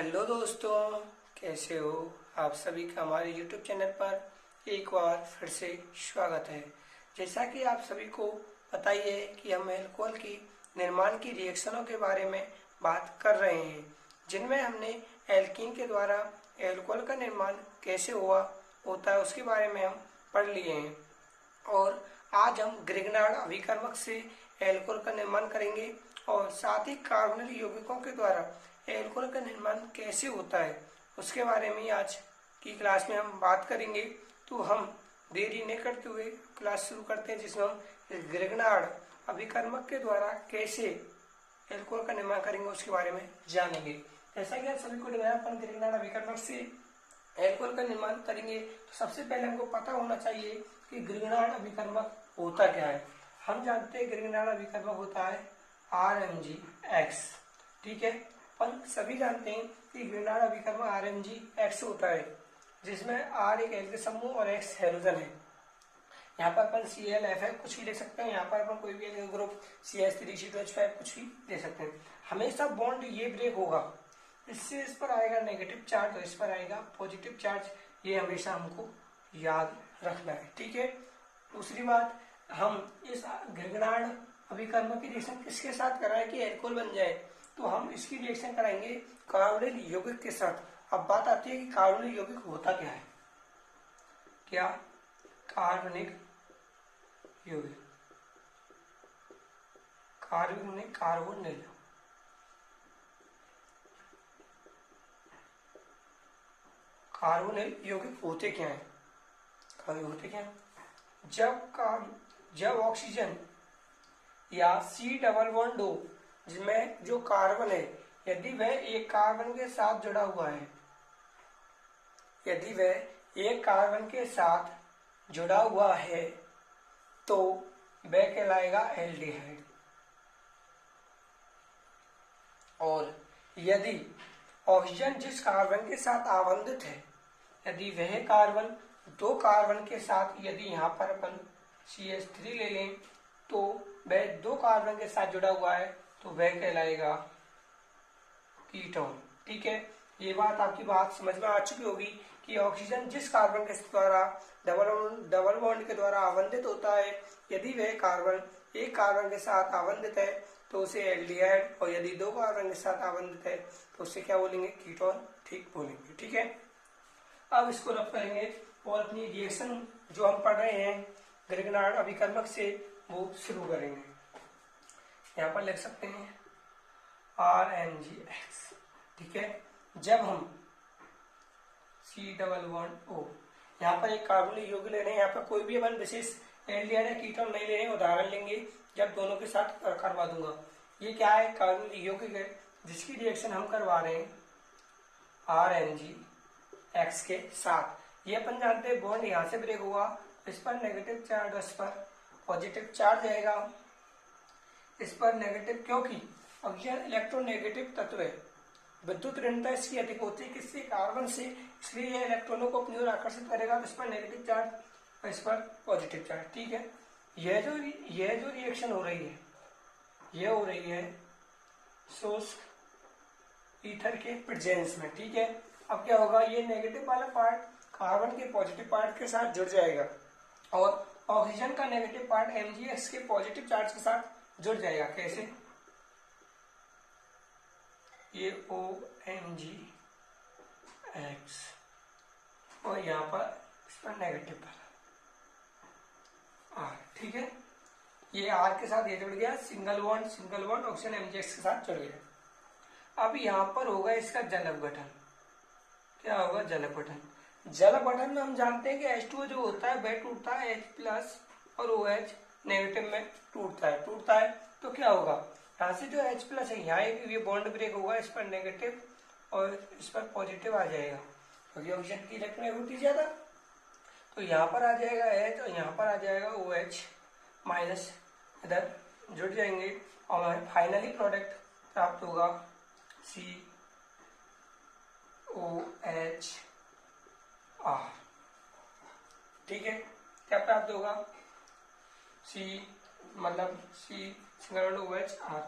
Hello दोस्तों, कैसे हो आप सभी का हमारे YouTube चैनल पर एक बार फिर से स्वागत है। जैसा कि आप सभी को पता ही है कि हम अल्कोहल की निर्माण की रिएक्शनों के बारे में बात कर रहे हैं, जिनमें हमने एल्कीन के द्वारा अल्कोहल का निर्माण कैसे होता है उसके बारे में हम पढ़ लिए हैं। और आज हम ग्रिग्नार्ड अभिकर्मक से अल्कोहल का निर्माण करेंगे और साथ ही कार्बोनिल यौगिकों के द्वारा अल्कोहल का निर्माण कैसे होता है उसके बारे में आज की क्लास में हम बात करेंगे। तो हम देरी नहीं करते हुए क्लास शुरू करते हैं, जिसमें हम ग्रिग्नार्ड अभिकर्मक के द्वारा कैसे अल्कोहल का निर्माण करेंगे उसके बारे में जानेंगे। जैसा कि आप सभी को अपन ग्रिग्नार्ड अभिकर्मक से अल्कोहल का निर्माण करेंगे तो सबसे पहले हमको पता होना चाहिए कि ग्रिग्नार्ड अभिकर्मक होता क्या है। हम जानते हैं ग्रिग्नार्ड अभिकर्मक होता है RMgX, ठीक है। अपन सभी जानते हैं कि ग्रिग्नार्ड अभिकर्मक RMgX होता है, जिसमें R एक एल्किल समूह और X हैलोजन है। यहाँ पर अपन ClF कुछ भी ले सकते हैं, यहाँ पर अपन कोई भी एल्किल ग्रुप CH3C2H5 कुछ भी ले सकते हैं। हमेशा बॉन्ड ये ब्रेक होगा, इससे इस पर आएगा नेगेटिव चार्ज और इस पर आएगा पॉजिटिव चार्ज, ये हमेशा हमको याद रखना है, ठीक है। दूसरी बात, हम इस ग्रिग्नार्ड अभिकर्मक की रिएक्शन किसके साथ कराएं कि अल्कोहल बन जाए, तो हम इसकी रिएक्शन कराएंगे कार्बोनिल यौगिक के साथ। अब बात आती है कि कार्बोनिल यौगिक होता क्या है। क्या कार्बनिक यौगिक, कार्बोनिल कार्बोनिल यौगिक होते क्या हैं? होते क्या हैं? जब ऑक्सीजन या C डबल बॉन्ड हो, जिसमें जो कार्बन है यदि वह एक कार्बन के साथ जुड़ा हुआ है, यदि वह एक कार्बन के साथ जुड़ा हुआ है तो वह कहलाएगा एल्डिहाइड। और यदि ऑक्सीजन जिस कार्बन के साथ आबंधित है, यदि वह कार्बन दो कार्बन के साथ, यदि यहाँ पर अपन CH3 ले लें तो वह दो कार्बन के साथ जुड़ा हुआ है तो वह कहलाएगा कीटोन, ठीक है। ये बात आपकी बात समझ में आ चुकी होगी कि ऑक्सीजन जिस कार्बन के द्वारा डबल बॉन्ड के द्वारा आबंधित होता है, यदि वह कार्बन एक कार्बन के साथ आबंधित है तो उसे एल्डिहाइड, और यदि दो कार्बन के साथ आबंधित है तो उसे क्या बोलेंगे? कीटोन, ठीक बोलेंगे, ठीक है। अब इसको रब करेंगे और अपनी रिएक्शन जो हम पढ़ रहे हैं ग्रिग्नार्ड अभिकर्मक से वो शुरू करेंगे। यहाँ पर लिख सकते हैं RMgX, ठीक है। जब हम C डबल बॉन्ड O, यहाँ पर एक कार्बोनिल यौगिक ले रहे हैं, यहाँ पर कोई भी अपन विशेष एल्डिहाइड या कीटोन नहीं ले रहे हैं, उदाहरण लेंगे जब दोनों के साथ करवा दूंगा। ये क्या है? कार्बोनिल यौगिक है जिसकी रिएक्शन हम करवा रहे हैं RMgX के साथ। ये अपन जानते हैं बॉन्ड यहाँ से ब्रेक हुआ, इस पर नेगेटिव चार्ज, इस पर पॉजिटिव चार्ज आएगा, इस पर नेगेटिव, क्योंकि ऑक्सीजन इलेक्ट्रोनेगेटिव तत्व है, विद्युत ऋणता इसकी अधिक होती है किससे? कार्बन से, इसलिए यह इलेक्ट्रॉनों को अपनी ओर आकर्षित करेगा, इस पर नेगेटिव चार्ज और इस पर पॉजिटिव चार्ज, ठीक है। यह जो रिएक्शन हो रही है, यह हो रही है शुष्क ईथर के प्रेजेंस में, ठीक है। अब क्या होगा? ये नेगेटिव वाला पार्ट कार्बन के पॉजिटिव पार्ट के साथ जुड़ जाएगा और ऑक्सीजन का नेगेटिव पार्ट MgX के पॉजिटिव चार्ज के साथ जुड़ जाएगा। कैसे? ये OMgX और यहाँ पर इस पर नेगेटिव R, ठीक है। ये R के साथ ये जुड़ गया, सिंगल बॉन्ड ऑक्सीजन MgX के साथ जुड़ गया। अब यहाँ पर होगा इसका जल अपघटन। क्या होगा? जल अपघटन। जल अपघटन में हम जानते हैं कि H2O जो होता है वह टूटता है H+ और OH नेगेटिव में टूटता है। तो क्या होगा? यहाँ से जो H+ है, यहाँ ये बॉन्ड ब्रेक होगा, इस पर नेगेटिव और इस पर पॉजिटिव आ जाएगा, क्योंकि ऑक्सीजन की इलेक्ट्रोनेगेटिविटी ज्यादा, तो यहाँ पर आ जाएगा H और यहाँ पर आ जाएगा OH माइनस, इधर जुड़ जाएंगे और हमें फाइनली प्रोडक्ट प्राप्त होगा COH R, ठीक है। क्या प्राप्त होगा? C single OH R।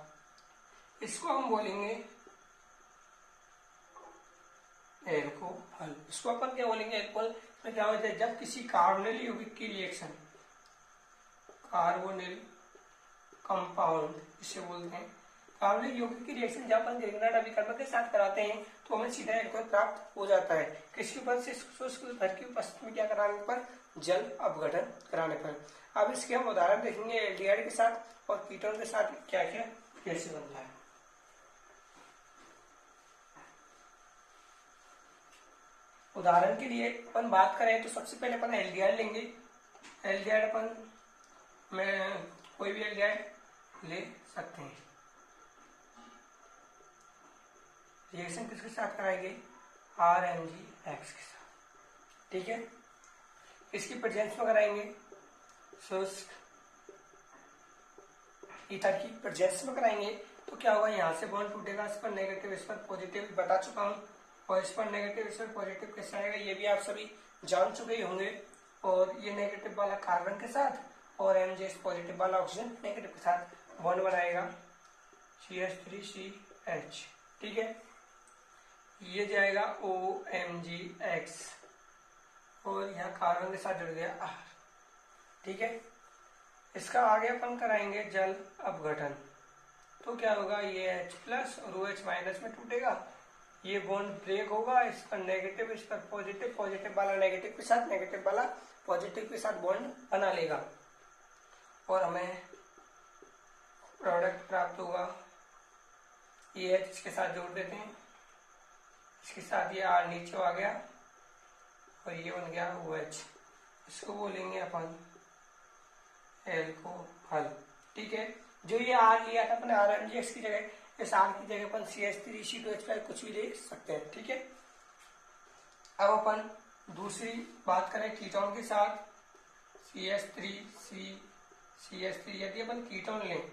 इसको हम बोलेंगे एल्कोहल। इसको अपन क्या बोलेंगे, एल्कोहल में क्या होता है, जब किसी कार्बोनिल यौगिक की रिएक्शन, कार्बोनिल कंपाउंड इसे बोलते हैं, कार्बोनिल यौगिक की रिएक्शन जब अपन ग्रिग्नार्ड अभिकर्मक के साथ कराते हैं तो हमें सीधा एल्कोहल प्राप्त हो जाता है। किसकी वजह से, शुष्क घर की उपस्थिति में क्या कराने पर, जल अपघटन कराने पर। अब इसके हम उदाहरण देखेंगे एल्डिहाइड के साथ और कीटोन के साथ क्या क्या कैसे बनता है। उदाहरण के लिए अपन बात करें तो सबसे पहले अपन एल्डिहाइड लेंगे। एल्डिहाइड अपन में कोई भी एल्डिहाइड ले सकते हैं। रिएक्शन किसके साथ कराएंगे, RMgX के साथ, ठीक है। इसकी प्रेजेंस में कराएंगे, शुष्क ईथर की प्रेजेंस में कराएंगे तो क्या होगा, यहाँ से बॉन्ड टूटेगा, इस पर नेगेटिव इस पर पॉजिटिव बता चुका हूँ, और इस पर नेगेटिव इस पर पॉजिटिव कैसे आएगा ये भी आप सभी जान चुके ही होंगे। और ये नेगेटिव वाला कार्बन के साथ और MgX पॉजिटिव वाला ऑक्सीजन नेगेटिव के साथ बॉन्ड बनाएगा CH3CH, ठीक है। ये जाएगा OMgX और यहाँ कार्बन के साथ जुड़ गया R, ठीक है। इसका आगे अपन कराएंगे जल अपघटन, तो क्या होगा, ये H+ और OH- में टूटेगा, ये बॉन्ड ब्रेक होगा, इस पर नेगेटिव इस पर पॉजिटिव, पॉजिटिव वाला नेगेटिव के साथ, नेगेटिव वाला पॉजिटिव के साथ बॉन्ड बना लेगा और हमें प्रोडक्ट प्राप्त होगा। ये H इसके साथ जोड़ देते हैं, इसके साथ ये R नीचे आ गया और ये बन गया OH, इसको बोलेंगे अपन एल्कोहल, ठीक है। जो ये R लिया था अपने RMgX की जगह, इस R की जगह अपन CH3C2H5 कुछ भी ले सकते हैं, ठीक है। अब अपन दूसरी बात करें कीटोन के साथ, CH3CH3, यदि अपन कीटोन लें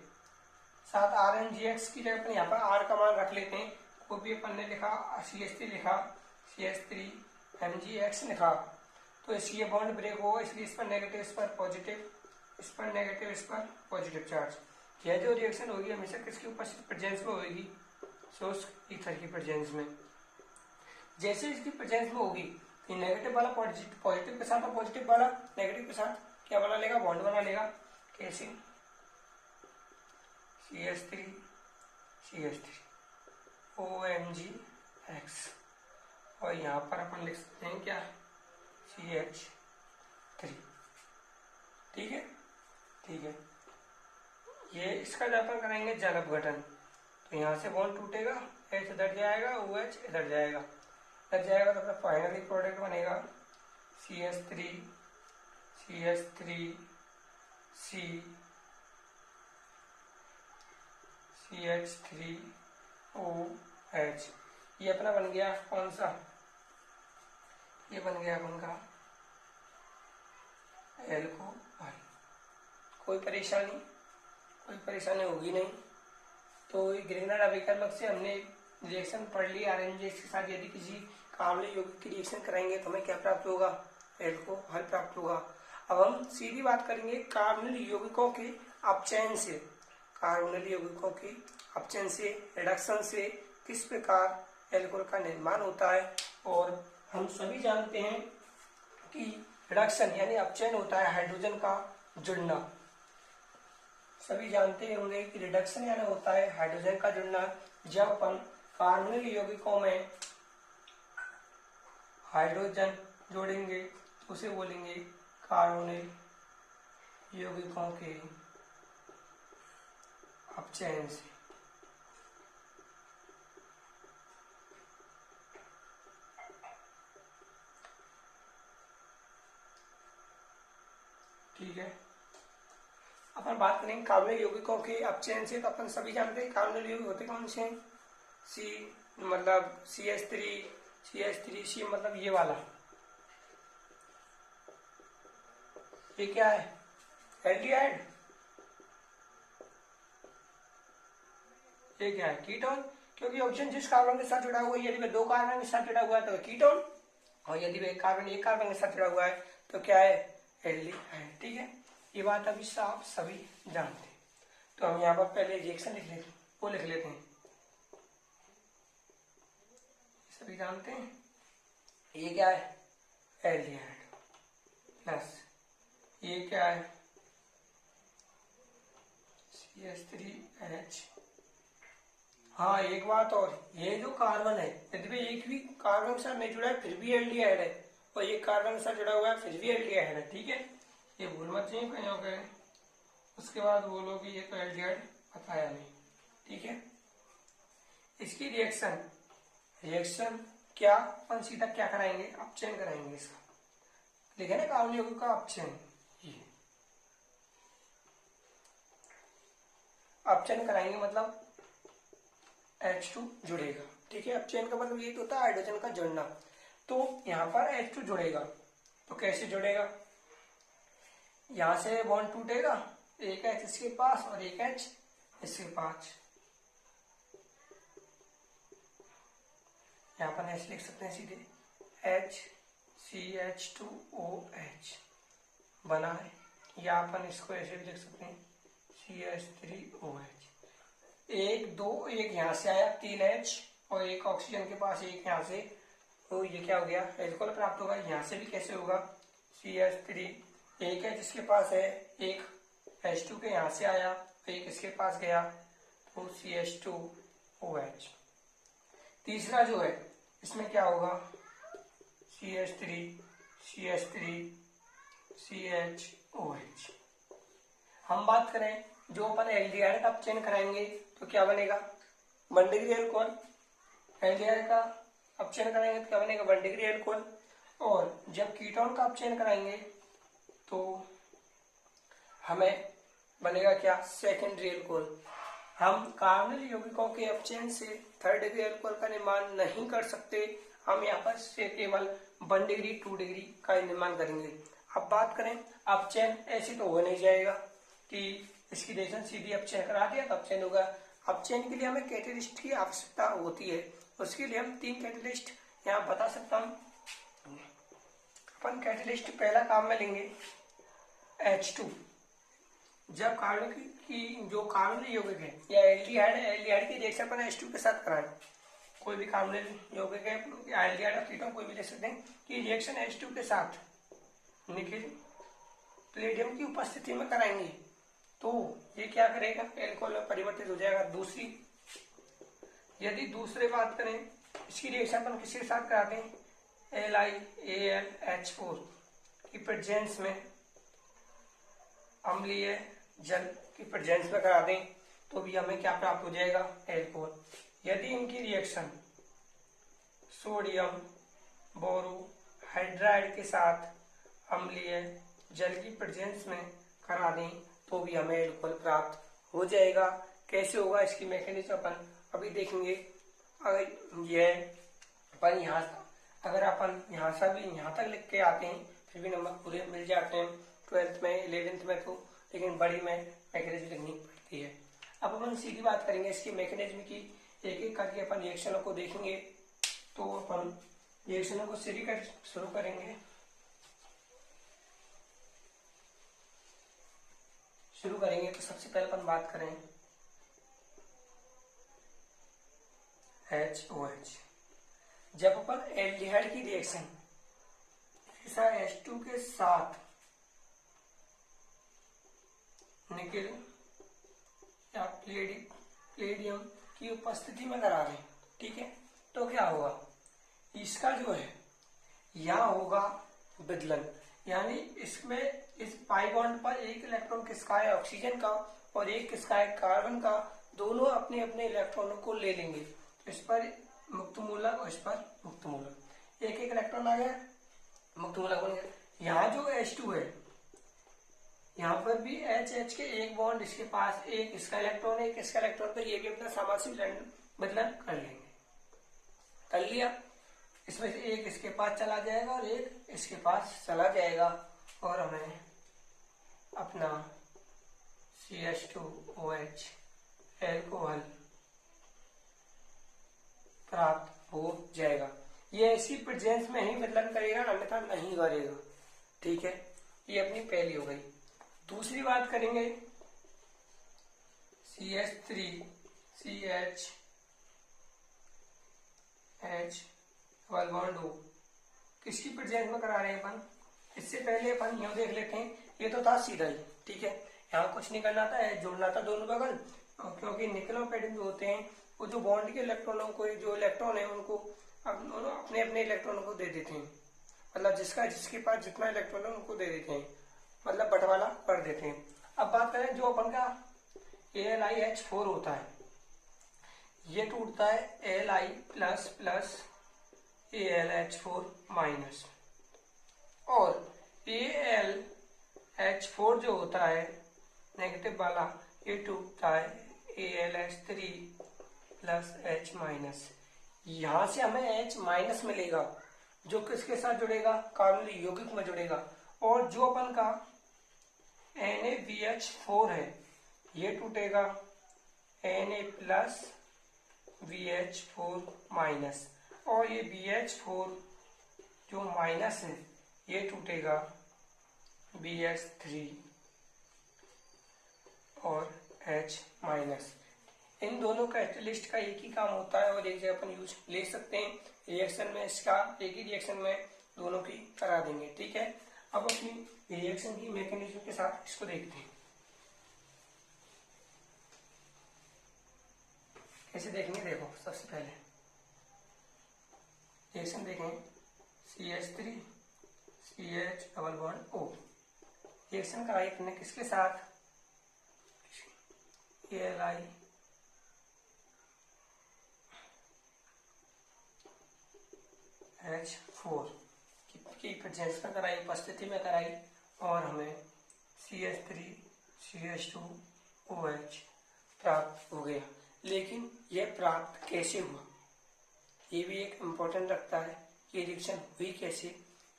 साथ RMgX की जगह अपन यहाँ पर R का मान रख लेते हैं, वो भी अपन ने लिखा CH3 लिखा, CH3MgX लिखा, तो इसलिए बॉन्ड ब्रेक होगा, इसलिए इस पर नेगेटिव इस पर पॉजिटिव, इस पर नेगेटिव इस पर पॉजिटिव चार्ज। यह जो रिएक्शन होगी हमेशा किसकी उपस्थिति प्रेजेंस में होगी, शुष्क ईथर की प्रेजेंस में। जैसे इसकी प्रेजेंस में होगी तो नेगेटिव वाला पॉजिटिव के साथ और पॉजिटिव वाला नेगेटिव के साथ क्या बना लेगा, बॉन्ड बना लेगा। कैसे, CH3CH3 OMgX और यहाँ पर अपन लिख सकते हैं क्या, CH3, ठीक है, ठीक है। ये इसका जब अपन कराएंगे जल अपघटन तो यहाँ से बॉन्ड टूटेगा, H इधर जाएगा, OH इधर जाएगा, इधर जाएगा तो अपना फाइनली प्रोडक्ट बनेगा CH3CH3OH। ये अपना बन गया कौन सा, ये बन गया अपन का एल्कोहल। कोई परेशानी होगी नहीं। तो ग्रिग्नार्ड अभिकर्मक से हमने रिएक्शन पढ़ ली RMgX के साथ, यदि किसी कार्बनिक यौगिक की रिएक्शन कराएंगे तो हमें क्या प्राप्त होगा, एल्कोहल प्राप्त होगा। अब हम सीधी बात करेंगे कार्बनिक यौगिकों के अपचयन से, कार्बनिक यौगिकों के अपचयन से, रिडक्शन से किस प्रकार एल्कोहल का निर्माण होता है। और हम सभी जानते हैं कि रिडक्शन यानी अपचयन होता है हाइड्रोजन का जुड़ना, सभी जानते होंगे कि रिडक्शन यानी होता है हाइड्रोजन का जुड़ना। जब अपन कार्बनिक यौगिकों में हाइड्रोजन जोड़ेंगे तो उसे बोलेंगे कार्बनिक यौगिकों के अपचयन से। ठीक है, अपन बात करेंगे कार्बनिक यौगिकों के अपचयन से, तो अपन सभी जानते हैं कार्बनिक यौगिक होते कौन से हैं, C मतलब CH3C मतलब ये वाला, ये क्या है, एल्डिहाइड, ये क्या है, कीटोन, क्योंकि ऑक्सीजन जिस कार्बन के साथ जुड़ा हुआ है, यदि वह दो कार्बन के साथ जुड़ा हुआ है तो कीटोन, और यदि वह कार्बन एक कार्बन के साथ जुड़ा हुआ है तो क्या है, एल्डिहाइड। ठीक है, ये बात अभी आप सभी जानते हैं। तो हम यहाँ पर पहले रिएक्शन लिख लेते हैं, सभी जानते हैं। ये क्या है एल्डिहाइड प्लस ये क्या है CH3H। हाँ एक बात और, ये जो कार्बन है यदि भी एक भी कार्बन के साथ नहीं जुड़ा है फिर भी एल्डिहाइड है, और ये कार्बन के साथ जुड़ा हुआ है फिर भी एल्डिहाइड है। ठीक है, ये भूल मत जाइए कहीं हो। उसके बाद बोलो कि ये तो एल्डिहाइड बताया नहीं। ठीक है, इसकी रिएक्शन क्या, अपन सीधा क्या कराएंगे, अपचयन कराएंगे इसका। लिखे ना कार्बन यौगिक का अपचयन, ये अपचयन कराएंगे मतलब H2 जुड़ेगा। ठीक है, अपचयन का मतलब ये तो होता है हाइड्रोजन का जुड़ना। तो यहाँ पर H2 जुड़ेगा, तो कैसे जुड़ेगा, यहाँ से बॉन्ड टूटेगा, एक H इसके पास और एक H इसके पास, यहाँ पर H लिख सकते हैं सीधे, HCH2OH बना है, या अपन इसको ऐसे भी लिख सकते हैं CH3OH। एक दो, एक यहाँ से आया 3H और एक ऑक्सीजन के पास एक यहाँ से, तो ये क्या हो गया एल्कोहल प्राप्त होगा। यहाँ से भी कैसे होगा CH3, एक है जिसके पास है, एक H2 के यहाँ से आया, एक इसके पास गया, तो CH2OH। तीसरा जो है इसमें क्या होगा CH3 CH3CHOH। हम बात करें जो अपन एल्डिहाइड का अपचयन कराएंगे तो क्या बनेगा 1 डिग्री एल्कोहल। एल्डिहाइड का अपचयन कराएंगे तो क्या बनेगा 1 डिग्री एल्कोहल। और जब कीटोन का अपचयन कराएंगे तो हमें बनेगा क्या सेकेंडरी एल्कोहल। हम कार्बोनिल यौगिकों के अपचयन से 3rd डिग्री एल्कोहल का निर्माण नहीं कर सकते, हम यहाँ पर से केवल 1 डिग्री 2 डिग्री का निर्माण करेंगे। अब बात करें अपचयन, ऐसे तो हो नहीं जाएगा कि इसकी रिएक्शन सीधी अपचयन करा दिया तो अपचयन होगा। अपचयन के लिए हमें कैटेलिस्ट की आवश्यकता होती है, उसके लिए हम 3 कैटेलिस्ट यहाँ बता सकता हूँ। अपन कैटेलिस्ट पहला काम में लेंगे H2। जब कार्बन की जो कार्बनिल यौगिक है या एल्डिहाइड है, एल्डिहाइड की रिएक्शन अपन H2 के साथ कराएं, कोई भी कार्बनिल यौगिक है या एल्डिहाइड या कीटोन कोई भी ले सकते हैं कि रिएक्शन H2 के साथ निकेल प्लेडियम की उपस्थिति में कराएंगे तो ये क्या करेगा एल्कोहल में परिवर्तित हो जाएगा। दूसरी, यदि दूसरे बात करें इसकी रिएक्शन अपन किसके साथ कराते हैं LiAlH4 की प्रेजेंस में, अम्लीय जल की प्रेजेंस में करा दें तो भी हमें क्या प्राप्त हो जाएगा एल्कोहल। यदि इनकी रिएक्शन सोडियम बोरोहाइड्राइड के साथ अम्लीय जल की प्रेजेंस में करा दें तो भी हमें एल्कोहल प्राप्त हो जाएगा। कैसे होगा इसकी मैकेनिज्म अपन अभी देखेंगे। अगर यह अपन यहाँ अगर अपन यहाँ से भी यहाँ तक लिख के आते हैं फिर भी नंबर पूरे मिल जाते हैं 12th में 11th में तो, लेकिन बड़ी में मैकेनिज्म लिखनी पड़ती है। अब अपन सीधी बात करेंगे इसकी मैकेनिज्म की, एक एक करके अपन रिएक्शनों को देखेंगे। तो अपन रिएक्शनों को शुरू करेंगे। तो सबसे पहले अपन बात करें HOH। जब अपन एल्डिहाइड की रिएक्शन ऐसा H2 के साथ निकेल या प्लेडियम की उपस्थिति में करा दें, ठीक है, तो क्या होगा इसका जो है यहाँ होगा विदलन, यानी इसमें इस पाई बॉन्ड पर एक इलेक्ट्रॉन किसका है ऑक्सीजन का और एक किसका है कार्बन का, दोनों अपने अपने इलेक्ट्रॉनों को ले लेंगे। इस पर मुक्त मूलक और इस पर मुक्त मूलक, एक एक इलेक्ट्रॉन आ गया मुक्त मूलक बन गया। यहाँ जो H2 है यहाँ पर भी H के एक बॉन्ड इसके पास, एक इसका इलेक्ट्रॉन है एक इसका इलेक्ट्रॉन, पर ये भी अपना सामासिक बदलन कर लेंगे। कर लिया, इसमें से एक इसके पास चला जाएगा और एक इसके पास चला जाएगा और हमें अपना CH2OH एल्कोहल प्राप्त हो जाएगा। ये ऐसी प्रेजेंस में ही बदलन करेगा, अन्यथा नहीं करेगा। ठीक है, ये अपनी पहली हो गई। दूसरी बात करेंगे CH3CH H double bond O किसकी प्रेजेंस में करा रहे हैं अपन? इससे पहले अपन यूं देख लेते हैं, ये तो था सीधा ही, ठीक है, यहाँ कुछ नहीं करना था, जोड़ना था दोनों बगल, क्योंकि निकल और पैडिन जो होते हैं वो जो बॉन्ड के इलेक्ट्रॉनों को, जो इलेक्ट्रॉन है उनको अपने अपने इलेक्ट्रॉनों को दे देते हैं, मतलब जिसके पास जितना इलेक्ट्रॉन है उनको दे देते हैं, मतलब बंटवारा कर देते हैं। अब बात करें जो अपन का AlIH4 होता है, ये टूटता है Li plus plus AlH4 minus, और AlH4 जो होता है नेगेटिव वाला, ये टूटता है AlH3 प्लस H माइनस। यहां से हमें H माइनस मिलेगा जो किसके साथ जुड़ेगा? कार्बनिक यौगिक में जुड़ेगा। और जो अपन का NaBH4 है ये टूटेगा Na प्लस BH4 माइनस, और ये BH4 जो माइनस है ये टूटेगा BH3 और H माइनस। इन दोनों कैटलिस्ट का एक ही काम होता है और एक जगह अपन यूज ले सकते हैं रिएक्शन में, इसका एक ही रिएक्शन में दोनों की करा देंगे, ठीक है। अब अपनी रिएक्शन की मैकेनिज्म के साथ इसको देखते हैं। कैसे देखेंगे? देखो, सबसे पहले रिएक्शन देखें, CH3 CH double bond O, reaction कराई अपने किसके साथ? AlI H4 की प्रेजेंस में कराई, उपस्थिति में कराई, और हमें CH3 CH2OH प्राप्त हो गया। लेकिन यह प्राप्त कैसे हुआ, ये भी एक इम्पोर्टेंट रखता है कि रिएक्शन हुई कैसे,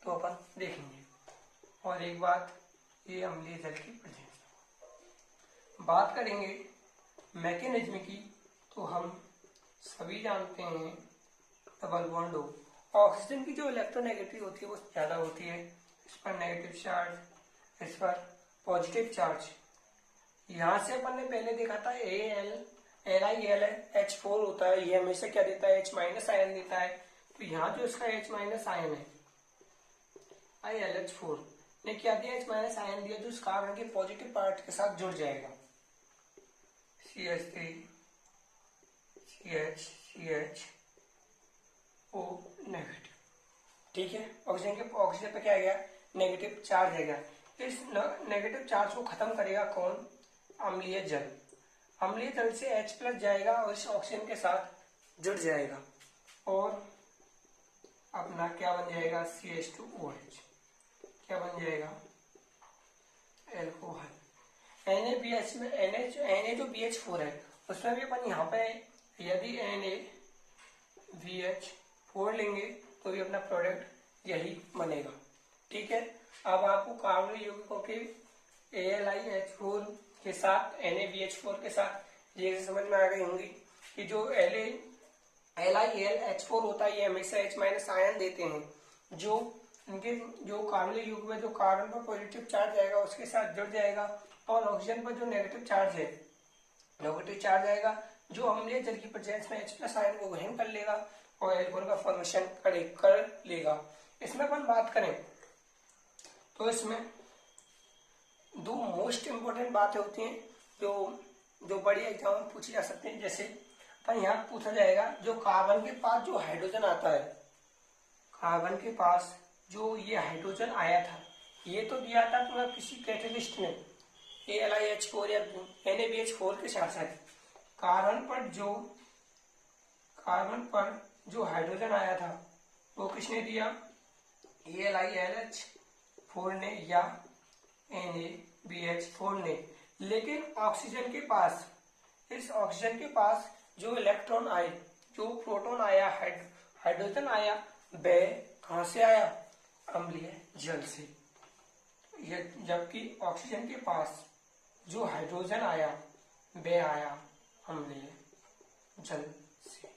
तो अपन देखेंगे। और एक बात, ये अम्लीय जल की प्रेजेंस। बात करेंगे मैकेनिज्म की, तो हम सभी जानते हैं डबल बॉन्ड O, ऑक्सीजन की जो इलेक्ट्रोनेगेटिव होती है वो ज्यादा होती है, इस पर नेगेटिव चार्ज, इस पर पॉजिटिव चार्ज। यहाँ से अपन ने पहले देखा था LiH4 होता है, ये हमेशा क्या देता है? H माइनस आयन देता है। तो यहाँ जो इसका H माइनस आयन है ILH4 ने क्या दिया? H माइनस आयन दिया, जो इस कार्बन के पॉजिटिव पार्ट के साथ जुड़ जाएगा, CH3 CH CH O negative, ठीक है। ऑक्सीजन पे क्या आ गया? नेगेटिव चार्ज आएगा। इस नेगेटिव चार्ज को खत्म करेगा कौन? अम्लीय जल। अम्लीय जल से H प्लस जाएगा और इस ऑक्सीजन के साथ जुड़ जाएगा, और अपना क्या बन जाएगा? CH2OH क्या बन जाएगा? एल्कोहल। NaBH में Na जो BH4 है उसमें भी अपन यहाँ पे यदि NaBH4 लेंगे तो भी अपना प्रोडक्ट यही बनेगा, ठीक है। अब आपको कार्बनिक यौगिकों के AlIH4 के साथ NaBH4 के साथ ये समझ में आ गई होंगी कि जो LiAlH4 होता है ये हमेशा H माइनस आयन देते हैं, जो इनके जो कार्बनिक युग्म में जो कार्बन पर पॉजिटिव चार्ज आएगा उसके साथ जुड़ जाएगा, और ऑक्सीजन पर जो नेगेटिव चार्ज है नेगेटिव चार्ज आएगा, जो अम्लीय जल की प्रेजेंस में H प्लस आयन को ग्रहण कर लेगा और एल्कोहल का फॉर्मेशन कर लेगा। इसमें अपन बात करें तो इसमें दो मोस्ट इम्पोर्टेंट बातें होती हैं जो बड़ी एग्जाम में पूछी जा सकती हैं। जैसे अपन यहाँ पूछा जाएगा जो कार्बन के पास जो हाइड्रोजन आता है, कार्बन के पास जो ये हाइड्रोजन आया था, ये तो दिया था तुम्हें किसी कैटलिस्ट ने AlIH4 या NaBH4 के साथ साथ कार्बन पर जो हाइड्रोजन आया था वो किसने दिया? AlILH4 ने या NaBH4 ने। लेकिन ऑक्सीजन के पास, इस ऑक्सीजन के पास जो इलेक्ट्रॉन आए, जो प्रोटॉन आया, हाइड्रोजन आया, वह कहाँ से आया? अम्लीय जल से। जबकि ऑक्सीजन के पास जो हाइड्रोजन आया वह आया अम्लीय जल से।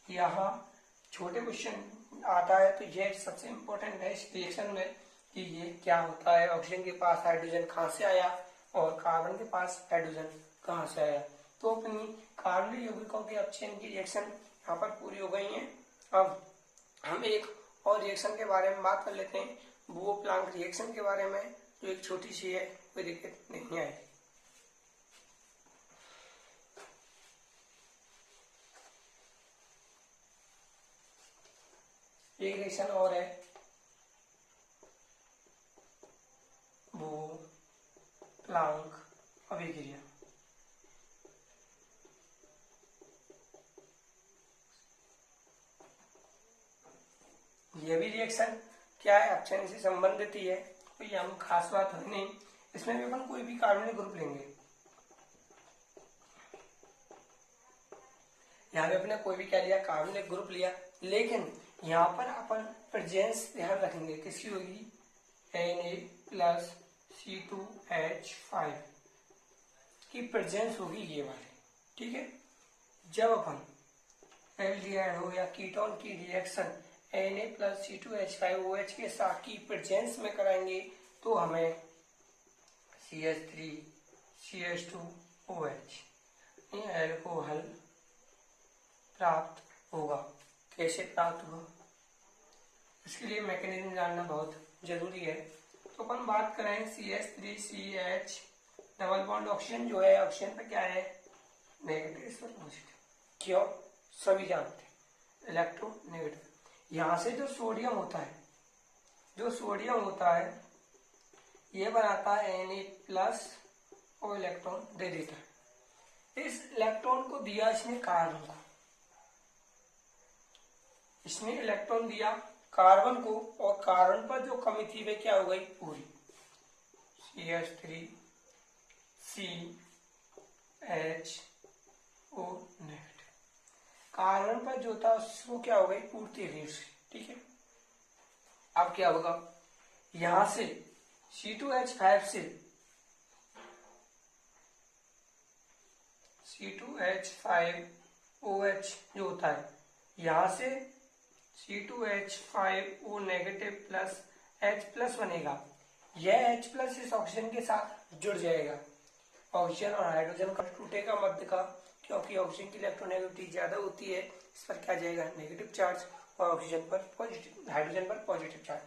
यहाँ छोटे क्वेश्चन आता है तो यह सबसे इम्पोर्टेंट है इस रिएक्शन में कि ये क्या होता है, ऑक्सीजन के पास हाइड्रोजन कहाँ से आया और कार्बन के पास हाइड्रोजन कहाँ से आया। तो अपनी कार्बनिक यौगिकों के अपचयन की रिएक्शन यहाँ पर पूरी हो गई है। अब हम एक और रिएक्शन के बारे में बात कर लेते हैं। बुओ प्लांक रिएक्शन के बारे में जो एक छोटी सी है, कोई दिक्कत नहीं आएगी। एक रिएक्शन और है बुओ प्लांक अभिक्रिया। ये भी रिएक्शन क्या है, अपचयन से संबंधित ही है, कोई तो हम खास बात है नहीं। इसमें भी अपन कोई भी कार्बनिक ग्रुप लेंगे, यहाँ पे अपने कोई भी क्या लिया, कार्बनिक ग्रुप लिया, लेकिन यहाँ पर अपन प्रेजेंस ध्यान रखेंगे किसकी होगी, Na+C2H5 की प्रेजेंस होगी ये वाली, ठीक है। जब अपन एल्डिहाइड हो या कीटोन की रिएक्शन Na+C2H5OH के साथ की प्रेजेंस में कराएंगे तो हमें CH3CH2OH एल्कोहल प्राप्त होगा। कैसे प्राप्त होगा, इसके लिए मैकेनिज्म जानना बहुत जरूरी है। तो अपन बात करें CH3CH डबल बॉन्ड ऑक्सीजन जो है, ऑक्सीजन पे क्या है, नेगेटिव, इस पर पॉजिटिव, क्यों सभी जानते हैं, इलेक्ट्रोनेगेटिव। यहाँ से जो सोडियम होता है, ये बनाता है Na+ और इलेक्ट्रॉन दे देता है। इस इलेक्ट्रॉन को दिया इसने कार्बन को, इसने इलेक्ट्रॉन दिया कार्बन को, और कार्बन पर जो कमी थी वे क्या हो गई, पूरी CH3CHO नेगेटिव। कार्बन पर जो था उसको क्या हो गई, पूर्ति हुई उसकी, ठीक है। अब क्या होगा, यहां से C2H5 से C2H5OH जो होता है, यहां से C2H5O नेगेटिव प्लस H+ बनेगा। यह H+ इस ऑक्सीजन के साथ जुड़ जाएगा। ऑक्सीजन और हाइड्रोजन का टूटेगा मध्य का, क्योंकि ऑक्सीजन की इलेक्ट्रोनेगेटिविटी ज्यादा होती है, इस पर क्या जाएगा, नेगेटिव चार्ज, और ऑक्सीजन पर पॉजिटिव, हाइड्रोजन पर positive charge.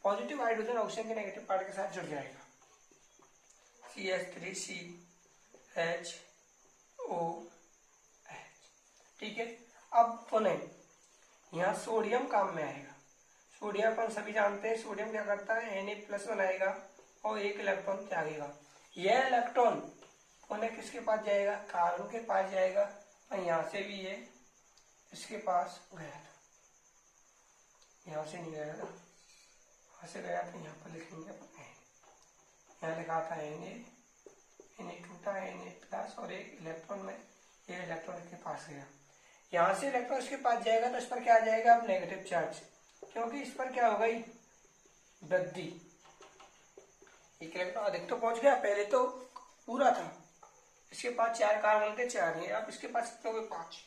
Positive hydrogen oxygen के नेगेटिव पार्ट के साथ जुड़ जाएगा, CH3CHOH, ठीक है। अब पुनः यहाँ सोडियम काम में आएगा। सोडियम अपन सभी जानते हैं, सोडियम क्या करता है, Na+ बनाएगा और एक इलेक्ट्रॉन त्यागेगा। यह इलेक्ट्रॉन पुनः किसके पास जाएगा, कार्बन के पास जाएगा, और यहाँ से भी ये इसके पास गया था, यहाँ से नहीं गया था, वहां से गया था, यहाँ पर लिखेंगे अपन, यहाँ लिखा था Na टूटा, Na+ और एक इलेक्ट्रॉन में, ये इलेक्ट्रॉन इसके पास गया। यहाँ से इलेक्ट्रॉन इसके पास जाएगा तो इस पर क्या आ जाएगा, अब नेगेटिव चार्ज, क्योंकि इस पर क्या हो गई, वृद्धि। एक इलेक्ट्रॉन अधिक तो पहुंच गया, पहले तो पूरा था, इसके पास 4 कार्बन थे, 4 ही, अब इसके पास कितने हो गए, 5।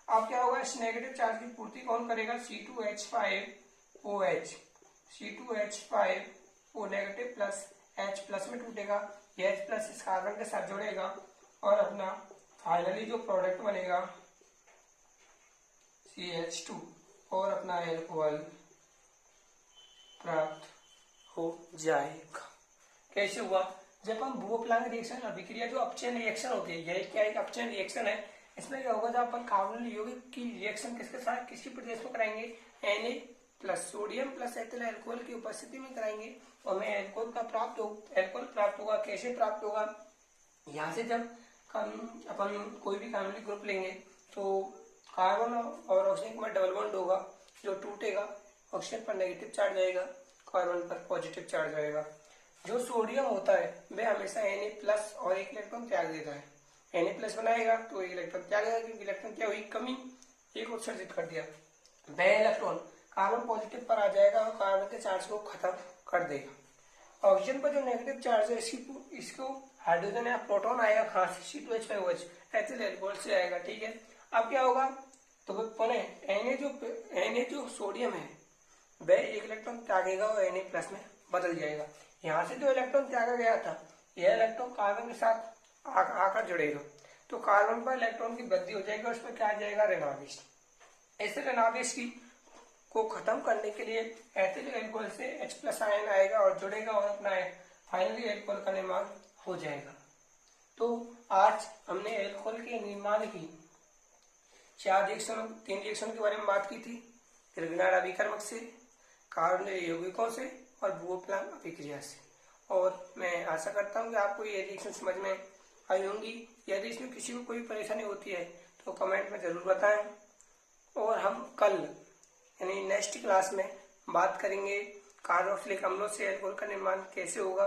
अब क्या होगा, इस नेगेटिव चार्ज की पूर्ति कौन करेगा, C2H5OH, C2H5O negative plus H+ में टूटेगा, ये H+ इस कार्बन के साथ जुड़ेगा, और अपना फाइनली जो प्रोडक्ट बनेगा CH2, और अपना एल्कोहल प्राप्त हो जाएगा। कैसे हुआ, जब हम बुओ प्लांक रिएक्शन अभिक्रिया जो अपचयन रिएक्शन होती है, यही क्या एक अपचयन रिएक्शन है। इसमें क्या होगा, जब अपन कार्बोनिल यौगिक की रिएक्शन किसके साथ, किसकी प्रेजेंस में कराएंगे, Na+ sodium plus ethyl alcohol की उपस्थिति में कराएंगे, और हमें एल्कोहल प्राप्त होगा। कैसे प्राप्त होगा, यहाँ से जब अपन कोई भी कार्बनिक ग्रुप लेंगे तो कार्बन और ऑक्सीजन के डबल बॉन्ड होगा, जो टूटेगा, ऑक्सीजन पर नेगेटिव चार्ज आएगा, कार्बन पर पॉजिटिव चार्ज आएगा। जो सोडियम होता है वह हमेशा Na+ और एक इलेक्ट्रॉन त्याग देता है। Na+ बनाएगा तो एक इलेक्ट्रॉन त्यागेगा, क्योंकि इलेक्ट्रॉन क्या हुई, कमी, एक उत्सर्जित कर दिया। वह इलेक्ट्रॉन कार्बन पॉजिटिव पर आ जाएगा और कार्बन के चार्ज को खत्म कर देगा। ऑक्सीजन पर जो नेगेटिव चार्ज है, इसको हाइड्रोजन या प्रोटॉन आएगा कहाँ से, C2H5OH एथिल अल्कोहल से आएगा, ठीक है। अब क्या होगा, तो पुनः Na जो सोडियम है वह एक इलेक्ट्रॉन त्यागेगा और Na+ में बदल जाएगा। यहाँ से जो इलेक्ट्रॉन त्यागा गया था, यह इलेक्ट्रॉन कार्बन के साथ आकर जुड़ेगा, तो कार्बन पर इलेक्ट्रॉन की वृद्धि हो जाएगी, और उस पर क्या आ जाएगा, ऋणावेश। इस ऋणावेश की को खत्म करने के लिए एथिल अल्कोहल से H+ आयन आएगा और जुड़ेगा और अपना फाइनली अल्कोहल का निर्माण हो जाएगा। तो आज हमने अल्कोहल के निर्माण की 3 रिएक्शन के बारे में बात की थी। त्रिविनाड़ अभिकर्मक से, कार्बोनिल यौगिकों से और बुओप्लाम अभिक्रिया से। और मैं आशा करता हूँ कि आपको ये रिएक्शन समझ में आई होंगी। यदि इसमें किसी को कोई परेशानी होती है तो कमेंट में ज़रूर बताएं। और हम कल यानी नेक्स्ट क्लास में बात करेंगे कार्बोक्सिलिक अम्लों से अल्कोहल का निर्माण कैसे होगा